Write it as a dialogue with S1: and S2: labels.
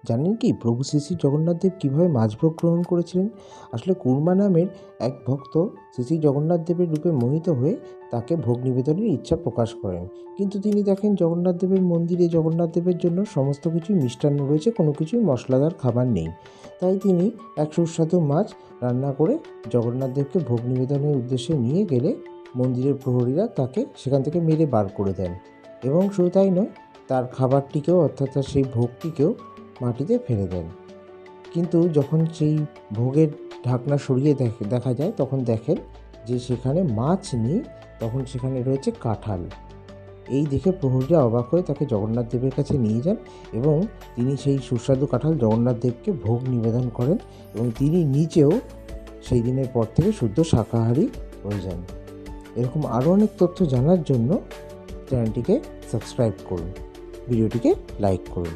S1: জানেন কি প্রভু শ্রী শ্রী জগন্নাথদেব কীভাবে মাছভোগ গ্রহণ করেছিলেন? আসলে কুরমা নামের এক ভক্ত শ্রী শ্রী জগন্নাথদেবের রূপে মোহিত হয়ে তাকে ভোগ নিবেদনের ইচ্ছা প্রকাশ করেন। কিন্তু তিনি দেখেন জগন্নাথদেবের মন্দিরে জগন্নাথদেবের জন্য সমস্ত কিছুই মিষ্টান্ন রয়েছে, কোনো কিছুই মশলাদার খাবার নেই। তাই তিনি এক সুস্বাদু মাছ রান্না করে জগন্নাথদেবকে ভোগ নিবেদনের উদ্দেশ্যে নিয়ে গেলে মন্দিরের প্রহরীরা তাকে সেখান থেকে মেরে বার করে দেন। এবং শুধু তাই নয়, তার খাবারটিকেও অর্থাৎ তার সেই ভোগটিকেও মাটিতে ফেলে দেন। কিন্তু যখন সেই ভোগের ঢাকনা সরিয়ে দেখা যায়, তখন দেখেন যে সেখানে মাছ নেই, তখন সেখানে রয়েছে কাঁঠাল। এই দেখে প্রহরীরা অবাক হয়ে তাকে জগন্নাথ দেবের কাছে নিয়ে যান এবং তিনি সেই সুস্বাদু কাঁঠাল জগন্নাথ দেবকে ভোগ নিবেদন করেন এবং তিনি নিজেও সেই দিনের পর থেকে শুদ্ধ শাকাহারী হয়ে যান। এরকম আরও অনেক তথ্য জানার জন্য চ্যানেলটিকে সাবস্ক্রাইব করুন, ভিডিওটিকে লাইক করুন।